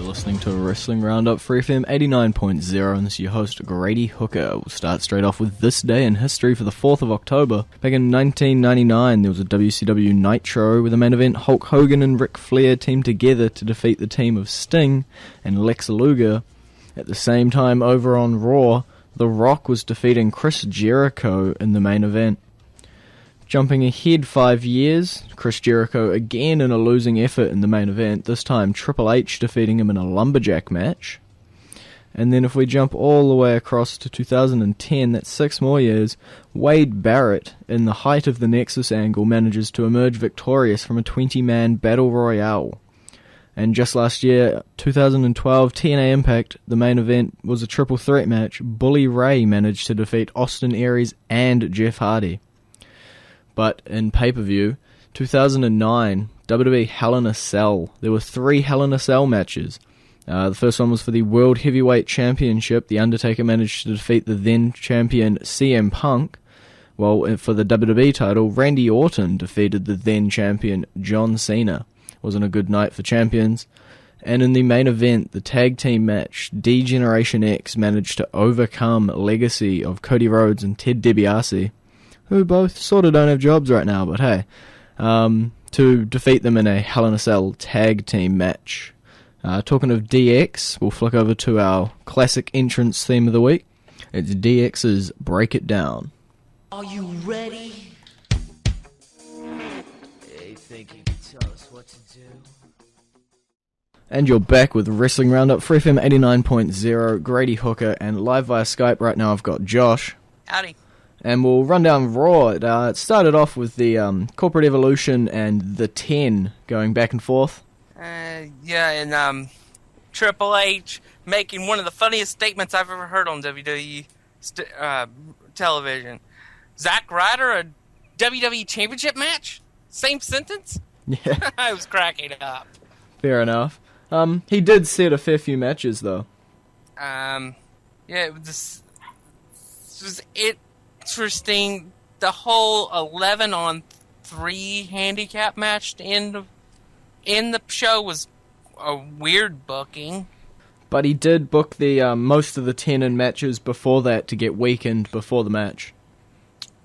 listening to Wrestling Roundup, FreeFM 89.0, and this is your host, Grady Hooker. We'll start straight off with this day in history for the 4th of October. Back in 1999, there was a WCW Nitro with a main event. Hulk Hogan and Ric Flair teamed together to defeat the team of Sting and Lex Luger. At the same time, over on Raw, The Rock was defeating Chris Jericho in the main event. Jumping ahead 5 years, Chris Jericho again in a losing effort in the main event, this time Triple H defeating him in a lumberjack match. And then if we jump all the way across to 2010, that's 6 more years, Wade Barrett, in the height of the Nexus angle, manages to emerge victorious from a 20-man Battle Royale. And just last year, 2012, TNA Impact, the main event was a triple threat match. Bully Ray managed to defeat Austin Aries and Jeff Hardy. But in pay-per-view, 2009, WWE Hell in a Cell. There were 3 Hell in a Cell matches. The first one was for the World Heavyweight Championship. The Undertaker managed to defeat the then-champion CM Punk. While for the WWE title, Randy Orton defeated the then-champion John Cena. Wasn't a good night for champions. And in the main event, the tag team match, D-Generation X managed to overcome Legacy of Cody Rhodes and Ted DiBiase, who both sort of don't have jobs right now, but hey, to defeat them in a Hell in a Cell tag team match. Talking of DX, we'll flick over to our classic entrance theme of the week. It's DX's Break It Down. Are you ready? Hey, think you can tell us what to do? And you're back with Wrestling Roundup, FreeFM 89.0, Grady Hooker, and live via Skype right now I've got Josh. Howdy. And we'll run down Raw. It started off with the Corporate Evolution and the 10 going back and forth. And Triple H making one of the funniest statements I've ever heard on WWE television. Zack Ryder, a WWE Championship match? Same sentence? Yeah. I was cracking up. Fair enough. He did set a fair few matches, though. It was interesting. The whole 11-on-3 handicap match in the show was a weird booking. But he did book the most of the 10 in matches before that to get weakened before the match.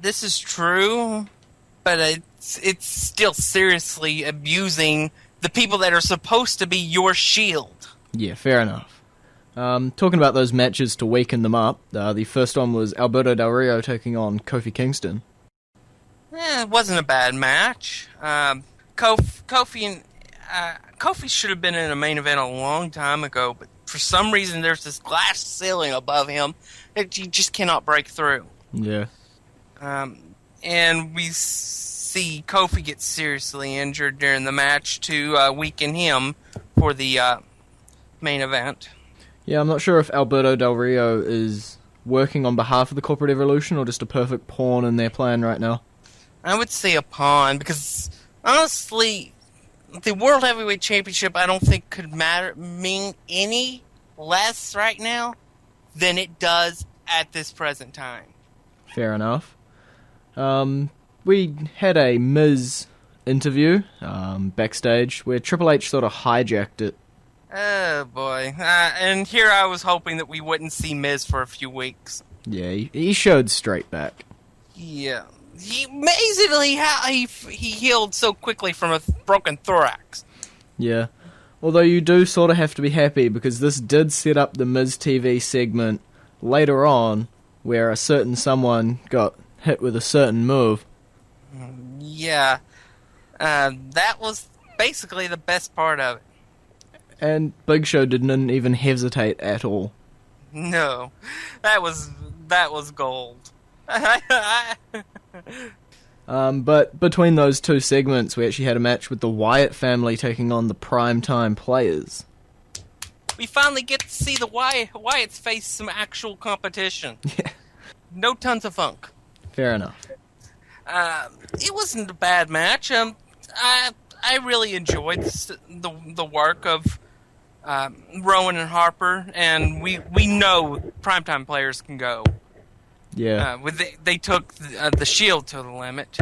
This is true, but it's still seriously abusing the people that are supposed to be your shield. Yeah, fair enough. Talking about those matches to weaken them up, the first one was Alberto Del Rio taking on Kofi Kingston. It wasn't a bad match. Kofi should have been in a main event a long time ago, but for some reason there's this glass ceiling above him that you just cannot break through. Yeah. And we see Kofi get seriously injured during the match to weaken him for the main event. Yeah, I'm not sure if Alberto Del Rio is working on behalf of the Corporate Evolution or just a perfect pawn in their plan right now. I would say a pawn, because honestly, the World Heavyweight Championship I don't think could mean any less right now than it does at this present time. Fair enough. We had a Miz interview backstage where Triple H sort of hijacked it. Oh boy. And here I was hoping that we wouldn't see Miz for a few weeks. Yeah, he showed straight back. Yeah. Amazingly how he healed so quickly from a broken thorax. Yeah. Although you do sort of have to be happy because this did set up the Miz TV segment later on where a certain someone got hit with a certain move. Yeah. That was basically the best part of it. And Big Show didn't even hesitate at all. No. That was gold. But between those two segments, we actually had a match with the Wyatt family taking on the Primetime Players. We finally get to see the Wyatts face some actual competition. Yeah. No tons of funk. Fair enough. It wasn't a bad match. I really enjoyed the work of Rowan and Harper, and we know Primetime Players can go. Yeah. They took the Shield to the limit.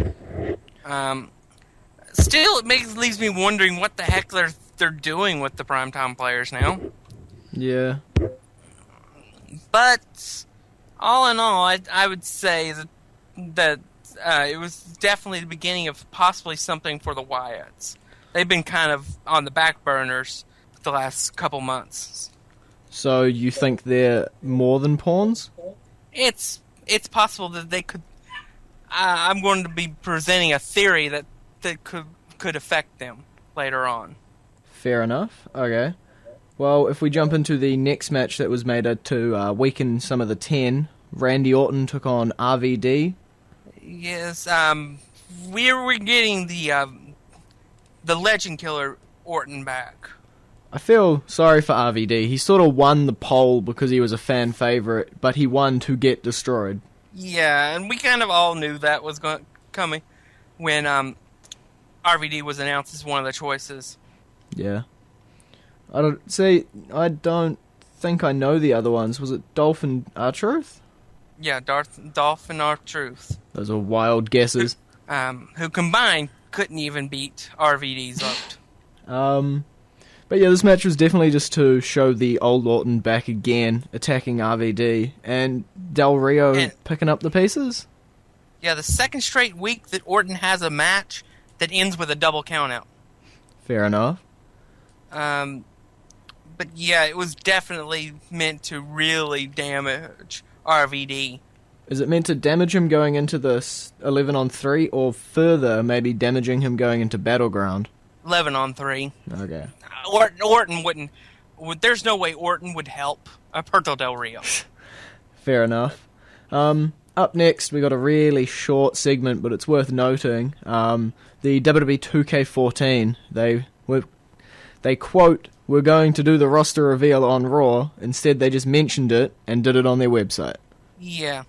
Still, it leaves me wondering what the heck they're they're doing with the primetime players now. Yeah. But all in all, I would say that it was definitely the beginning of possibly something for the Wyatts. They've been kind of on the back burners the last couple months. So you think they're more than pawns? It's possible that they could. I'm going to be presenting a theory that could affect them later on. Fair enough. Okay. Well, if we jump into the next match that was made to weaken some of the 10, Randy Orton took on RVD. Yes, we're getting the legend killer Orton back. I feel sorry for RVD. He sort of won the poll because he was a fan favorite, but he won to get destroyed. Yeah, and we kind of all knew that was coming when RVD was announced as one of the choices. Yeah. I don't think I know the other ones. Was it Dolph and R-Truth? Yeah, Dolph and R-Truth. Those are wild guesses. Who combined couldn't even beat RVD's vote. But yeah, this match was definitely just to show the old Orton back again, attacking RVD, and Del Rio picking up the pieces. Yeah, the second straight week that Orton has a match that ends with a double countout. Fair enough. But yeah, it was definitely meant to really damage RVD. Is it meant to damage him going into this 11-on-3, or further, maybe damaging him going into Battleground? 11-on-3. Okay. Orton wouldn't. There's no way Orton would help Alberto Del Rio. Fair enough. Up next, we got a really short segment, but it's worth noting. The WWE 2K14, they quote, "We're going to do the roster reveal on Raw." Instead, they just mentioned it and did it on their website. Yeah,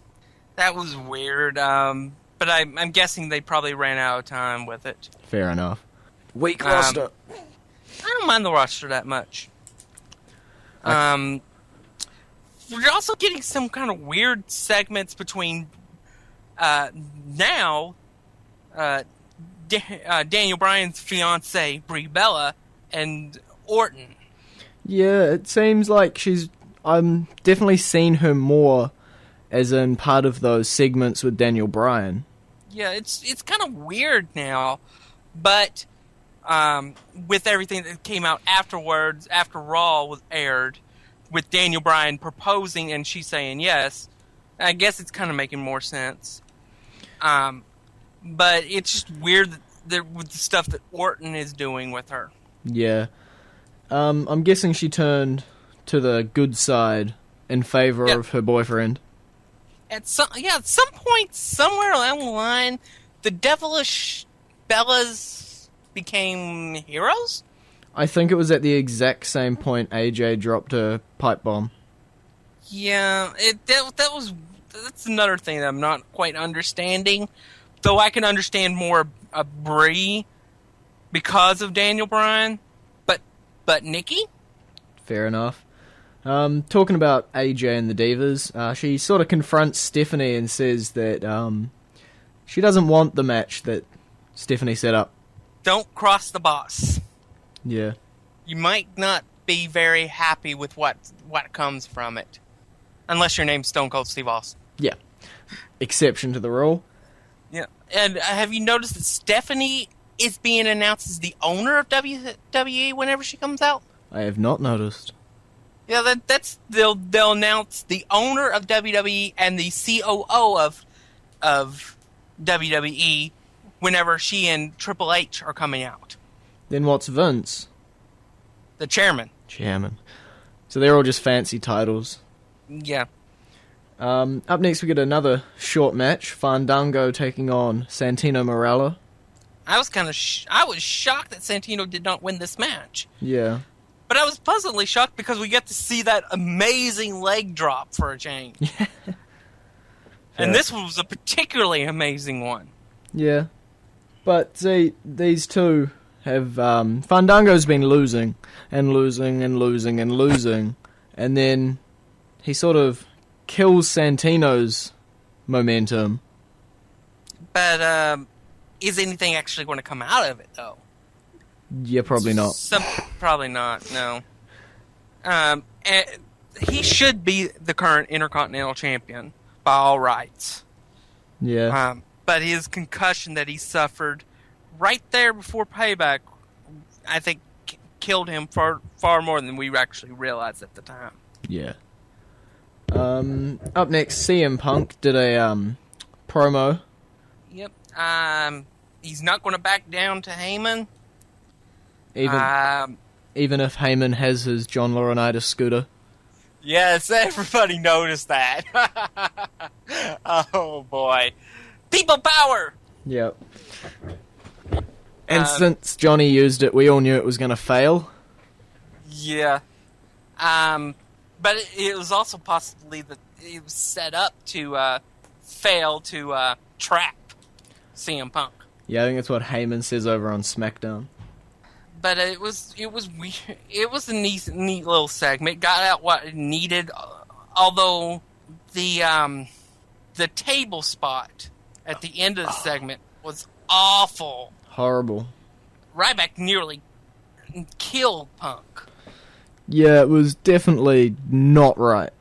that was weird. But I'm guessing they probably ran out of time with it. Fair enough. Weak roster. I don't mind the roster that much. We're also getting some kind of weird segments between Daniel Bryan's fiancée Brie Bella and Orton. Yeah, it seems like I'm definitely seen her more as in part of those segments with Daniel Bryan. Yeah, it's kind of weird now, but with everything that came out afterwards, after Raw was aired, with Daniel Bryan proposing and she saying yes, I guess it's kind of making more sense. But it's just weird with the stuff that Orton is doing with her. Yeah. I'm guessing she turned to the good side in favor of her boyfriend. At some point, somewhere along the line, the devilish Bellas became heroes? I think it was at the exact same point AJ dropped a pipe bomb. Yeah, that's another thing that I'm not quite understanding. Though I can understand more of Brie because of Daniel Bryan, but Nikki? Fair enough. Talking about AJ and the Divas, she sort of confronts Stephanie and says that she doesn't want the match that Stephanie set up. Don't cross the boss. Yeah. You might not be very happy with what comes from it. Unless your name's Stone Cold Steve Austin. Yeah. Exception to the rule. Yeah. And have you noticed that Stephanie is being announced as the owner of WWE whenever she comes out? I have not noticed. Yeah, they'll announce the owner of WWE and the COO of WWE whenever she and Triple H are coming out. Then what's Vince? The chairman. Chairman. So they're all just fancy titles. Yeah. Up next we get another short match. Fandango taking on Santino Marella. I was kind of I was shocked that Santino did not win this match. Yeah. But I was pleasantly shocked because we get to see that amazing leg drop for a change. And this one was a particularly amazing one. Yeah. But see, these two have Fandango's been losing and losing and losing and losing, and then he sort of kills Santino's momentum. But is anything actually going to come out of it, though? Yeah, probably not. Probably not. No. And he should be the current Intercontinental Champion by all rights. Yeah. But his concussion that he suffered right there before Payback, I think, killed him far more than we actually realized at the time. Yeah. Up next, CM Punk did a promo. Yep. He's not going to back down to Heyman. Even if Heyman has his John Laurinaitis scooter. Yes, everybody noticed that. Oh boy, people power. Yep. And since Johnny used it, we all knew it was going to fail. Yeah. But it was also possibly that it was set up to fail to trap CM Punk. Yeah, I think that's what Heyman says over on SmackDown. But it was weird. It was a neat little segment. Got out what it needed. Although the table spot at the end of the segment was awful. Horrible. Ryback nearly killed Punk. Yeah, it was definitely not right.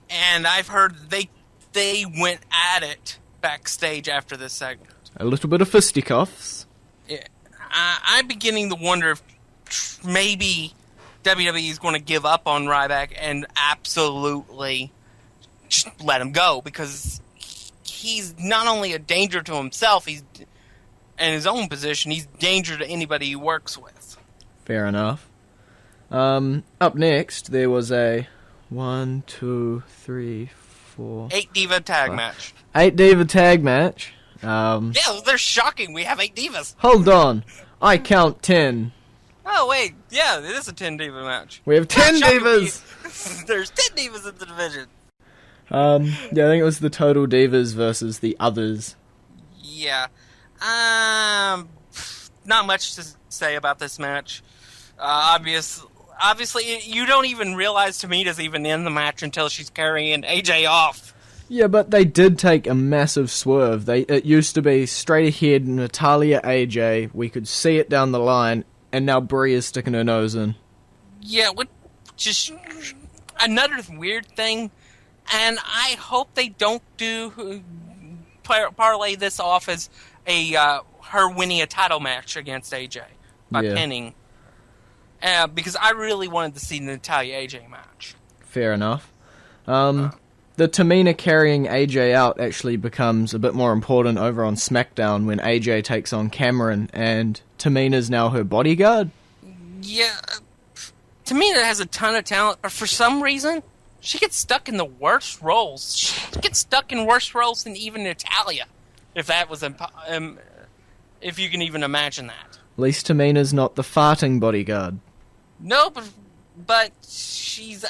And I've heard they went at it backstage after this segment. A little bit of fisticuffs. Yeah. I'm beginning to wonder if maybe WWE is going to give up on Ryback and absolutely just let him go, because he's not only a danger to himself, he's in his own position, he's a danger to anybody he works with. Fair enough. Up next, there was a 1, 2, 3, 4... 8 Diva tag match. 8 Diva tag match. Yeah, they're shocking. We have 8 Divas. Hold on. I count 10. Oh, wait. Yeah, it is a 10 Diva match. We have 10 Divas! There's 10 Divas in the division. Yeah, I think it was the Total Divas versus the Others. Yeah. Not much to say about this match. Obviously, you don't even realize Tamita's even in the match until she's carrying AJ off. Yeah, but they did take a massive swerve. It used to be straight ahead, Natalya, AJ. We could see it down the line, and now Brie is sticking her nose in. Yeah, just another weird thing, and I hope they don't parlay this off as her winning a title match against AJ by pinning. Because I really wanted to see the Natalya AJ match. Fair enough. The Tamina carrying AJ out actually becomes a bit more important over on SmackDown when AJ takes on Cameron, and Tamina's now her bodyguard. Yeah, Tamina has a ton of talent, but for some reason, she gets stuck in the worst roles. She gets stuck in worse roles than even Natalya, if that was if you can even imagine that. At least Tamina's not the farting bodyguard. No, but she's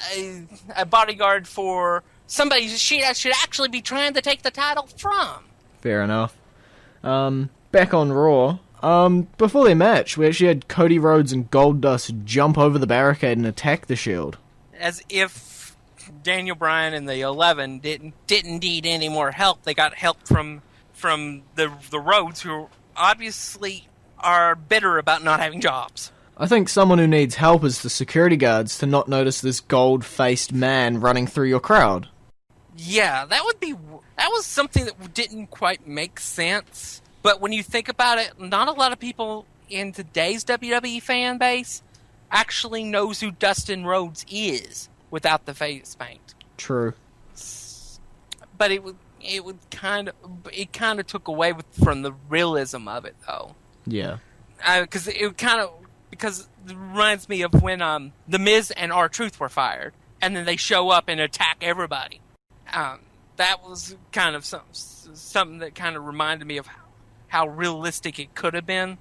a bodyguard for somebody she should actually be trying to take the title from. Fair enough. Back on Raw. Before their match, we actually had Cody Rhodes and Goldust jump over the barricade and attack the Shield. As if Daniel Bryan and the 11 didn't need any more help. They got help from the Rhodes, who obviously are bitter about not having jobs. I think someone who needs help is the security guards to not notice this gold-faced man running through your crowd. Yeah, that was something that didn't quite make sense. But when you think about it, not a lot of people in today's WWE fan base actually knows who Dustin Rhodes is without the face paint. True. But it kind of took away from the realism of it, though. Yeah. Because it reminds me of when The Miz and R-Truth were fired, and then they show up and attack everybody. That was kind of something that kind of reminded me of how realistic it could have been.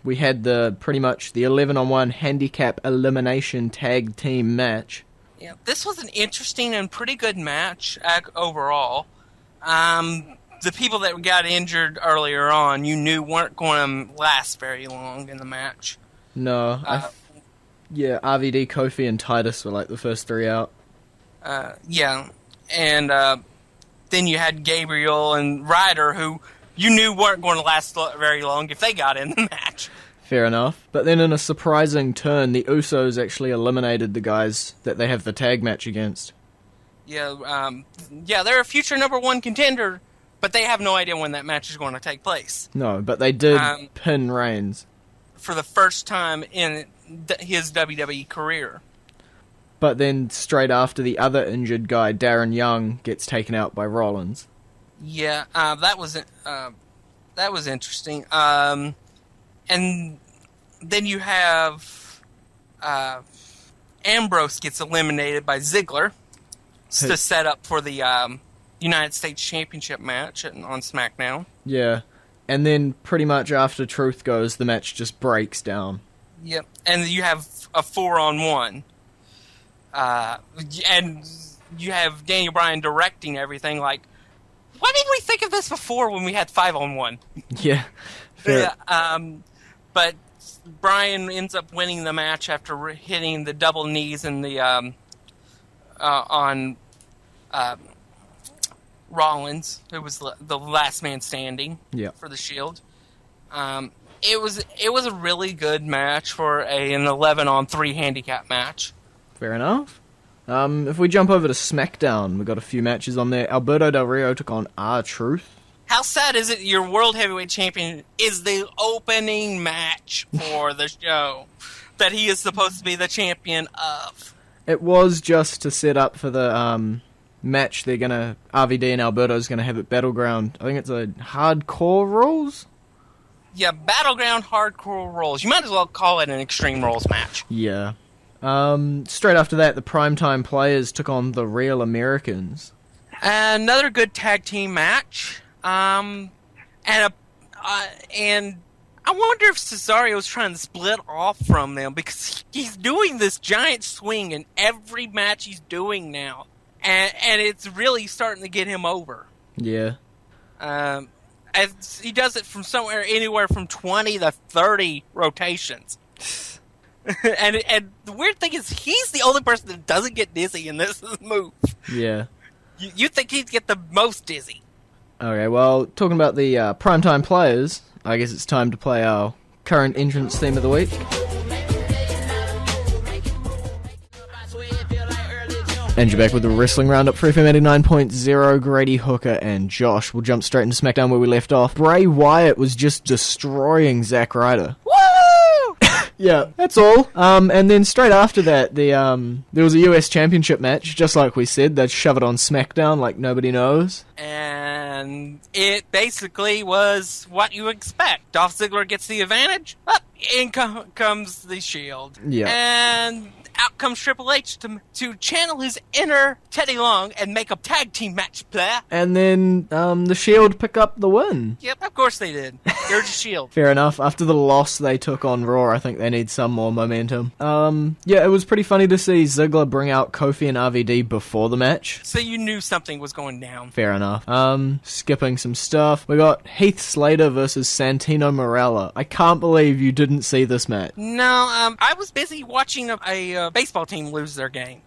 We had pretty much the 11-on-1 handicap elimination tag team match. Yeah, this was an interesting and pretty good match overall. The people that got injured earlier on, you knew weren't going to last very long in the match. No, RVD, Kofi, and Titus were like the first 3 out. Yeah, and then you had Gabriel and Ryder, who you knew weren't going to last very long if they got in the match. Fair enough. But then in a surprising turn, the Usos actually eliminated the guys that they have the tag match against. Yeah, they're a future number one contender, but they have no idea when that match is going to take place. No, but they did pin Reigns. For the first time in his WWE career. But then straight after, the other injured guy, Darren Young, gets taken out by Rollins. Yeah, that was interesting. And then you have Ambrose gets eliminated by Ziggler to set up for the United States Championship match on SmackDown. Yeah, and then pretty much after Truth goes, the match just breaks down. Yep, and you have a 4-on-1. And you have Daniel Bryan directing everything. Like, why didn't we think of this before when we had 5-on-1? Yeah, fair. But Bryan ends up winning the match after hitting the double knees in the on Rollins, who was the last man standing for the Shield. It was a really good match for an 11-on-3 handicap match. Fair enough. If we jump over to SmackDown, we got a few matches on there. Alberto Del Rio took on R-Truth. How sad is it your World Heavyweight Champion is the opening match for the show that he is supposed to be the champion of? It was just to set up for the match RVD and Alberto's going to have at Battleground. I think it's a Hardcore Rules? Yeah, Battleground Hardcore Rules. You might as well call it an Extreme Rules match. Yeah. Straight after that, the Primetime Players took on the Real Americans. Another good tag team match. And I wonder if Cesaro's trying to split off from them because he's doing this giant swing in every match he's doing now, and it's really starting to get him over. Yeah. He does it from anywhere from 20 to 30 rotations. and the weird thing is, he's the only person that doesn't get dizzy in this move. Yeah. You think he'd get the most dizzy. Okay, well, talking about the Primetime Players, I guess it's time to play our current entrance theme of the week. And you're back with the Wrestling Roundup, FreeFM 89.0, Grady, Hooker, and Josh. We'll jump straight into SmackDown where we left off. Bray Wyatt was just destroying Zack Ryder. Woo! Yeah, that's all. And then straight after that, there was a US Championship match, just like we said. They'd shove it on SmackDown like nobody knows. And it basically was what you expect. Dolph Ziggler gets the advantage. Up, in comes the Shield. Yeah. And out comes Triple H to channel his inner Teddy Long and make a tag team match player. And then the Shield pick up the win. Yep, of course they did. They're the Shield. Fair enough. After the loss they took on Raw, I think they need some more momentum. Yeah, it was pretty funny to see Ziggler bring out Kofi and RVD before the match. So you knew something was going down. Fair enough. Skipping some stuff. We got Heath Slater versus Santino Marella. I can't believe you didn't see this match. No, I was busy watching a baseball team lose their game.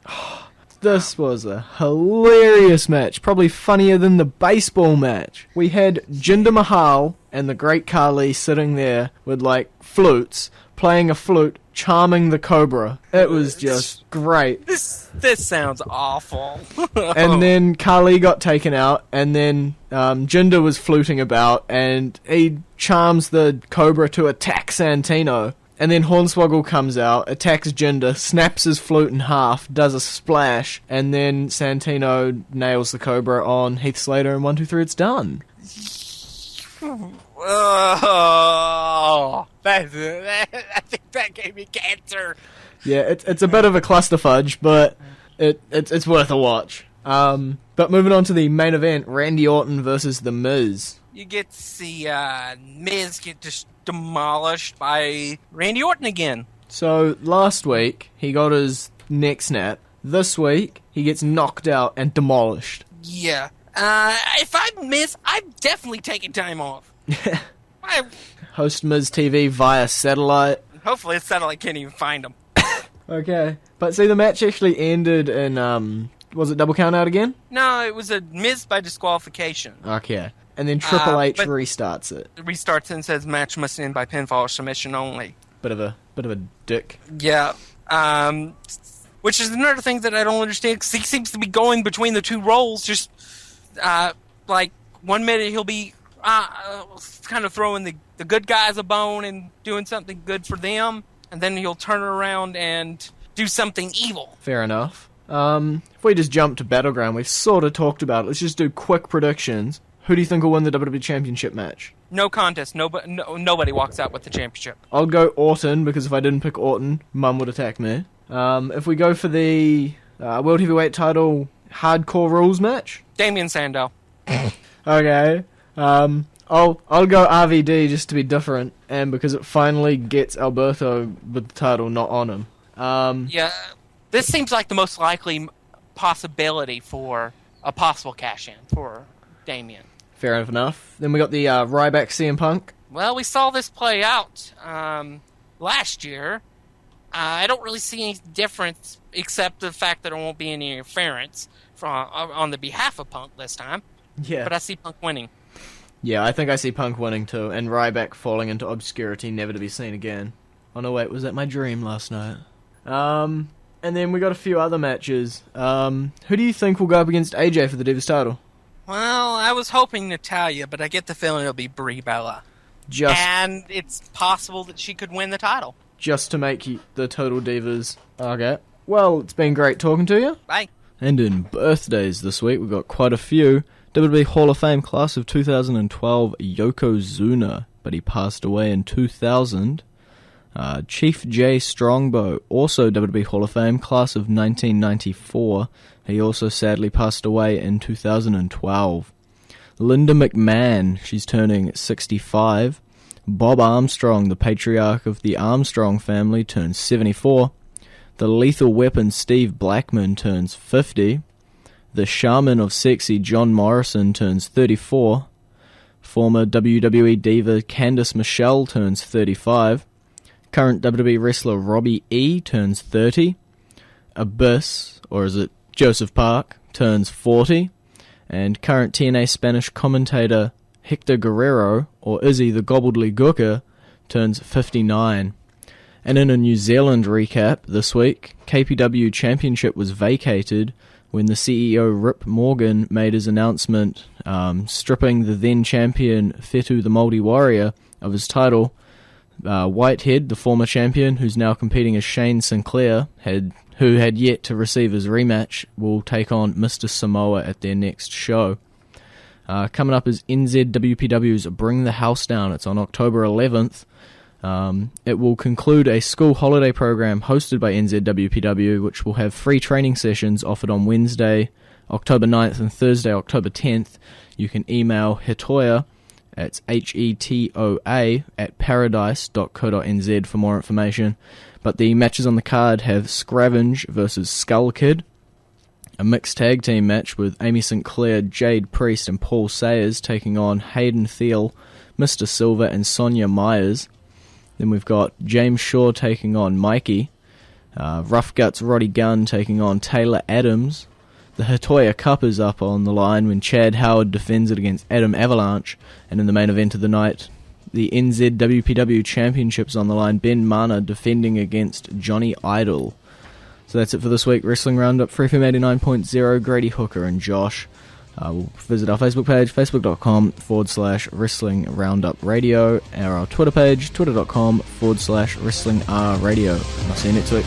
This was a hilarious match, probably funnier than the baseball match. We had Jinder Mahal and the Great Khali sitting there with like flutes, playing a flute, charming the Cobra. It was just great. This sounds awful. And then Khali got taken out, and then Jinder was fluting about, and he charms the Cobra to attack Santino. And then Hornswoggle comes out, attacks Jinder, snaps his flute in half, does a splash, and then Santino nails the Cobra on Heath Slater, and 1, 2, 3, it's done. Oh, I think that gave me cancer. Yeah, it's a bit of a clusterfudge, but it's worth a watch. But moving on to the main event, Randy Orton versus The Miz. You get to see Miz get just demolished by Randy Orton again. So last week he got his neck snap. This week he gets knocked out and demolished. Yeah. If I'm Miz, I'm definitely taking time off. Host Miz TV via satellite. Hopefully the satellite can't even find him. Okay. But see, the match actually ended in, was it double count out again? No, it was a Miz by disqualification. Okay. And then Triple H restarts it. Restarts and says match must end by pinfall or submission only. Bit of a dick. Yeah. Which is another thing that I don't understand, because he seems to be going between the two roles. Just like 1 minute he'll be kind of throwing the good guys a bone and doing something good for them, and then he'll turn around and do something evil. Fair enough. If we just jump to Battleground, we've sort of talked about it. Let's just do quick predictions. Who do you think will win the WWE Championship match? No contest. Nobody walks out with the championship. I'll go Orton, because if I didn't pick Orton, Mum would attack me. If we go for the World Heavyweight title hardcore rules match? Damien Sandow. Okay. I'll go RVD just to be different, and because it finally gets Alberto with the title not on him. Yeah, this seems like the most likely possibility for a possible cash-in for Damien. Fair enough. Then we got the Ryback CM Punk. Well, we saw this play out last year. I don't really see any difference, except the fact that there won't be any interference on the behalf of Punk this time. Yeah. But I see Punk winning. Yeah, I think I see Punk winning too, and Ryback falling into obscurity, never to be seen again. Oh no, wait, was that my dream last night? And then we got a few other matches. Who do you think will go up against AJ for the Divas title? Well, I was hoping Natalya, but I get the feeling it'll be Brie Bella. And it's possible that she could win the title. Just to make the Total Divas. Okay. Well, it's been great talking to you. Bye. And in birthdays this week, we've got quite a few. WWE Hall of Fame class of 2012, Yokozuna, but he passed away in 2000. Chief J. Strongbow, also WWE Hall of Fame, class of 1994. He also sadly passed away in 2012. Linda McMahon, she's turning 65. Bob Armstrong, the patriarch of the Armstrong family, turns 74. The Lethal Weapon Steve Blackman turns 50. The Shaman of Sexy John Morrison turns 34. Former WWE diva Candice Michelle turns 35. Current WWE wrestler Robbie E turns 30. Abyss, or is it Joseph Park, turns 40. And current TNA Spanish commentator Hector Guerrero, or Izzy the Gobbledygooker, turns 59. And in a New Zealand recap this week, KPW Championship was vacated when the CEO Rip Morgan made his announcement stripping the then champion Fetu the Māori Warrior of his title. Whitehead, the former champion, who's now competing as Shane Sinclair, who had yet to receive his rematch, will take on Mr. Samoa at their next show. Coming up is NZWPW's Bring the House Down. It's on October 11th. It will conclude a school holiday program hosted by NZWPW, which will have free training sessions offered on Wednesday, October 9th and Thursday, October 10th. You can email Hetoya, that's HETOA, at paradise.co.nz for more information. But the matches on the card have Scravenge versus Skull Kid, a mixed tag team match with Amy Sinclair, Jade Priest and Paul Sayers taking on Hayden Thiel, Mr. Silver and Sonia Myers. Then we've got James Shaw taking on Mikey, Rough Guts Roddy Gunn taking on Taylor Adams. The Hetoya Cup is up on the line when Chad Howard defends it against Adam Avalanche, and in the main event of the night, the NZWPW Championship's on the line, Ben Mana defending against Johnny Idol. So that's it for this week. Wrestling Roundup, FreeFM 89.0, Grady Hooker and Josh. We'll visit our Facebook page, facebook.com/Wrestling Roundup Radio, or our Twitter page, twitter.com/Wrestling R Radio. I'll see you next week.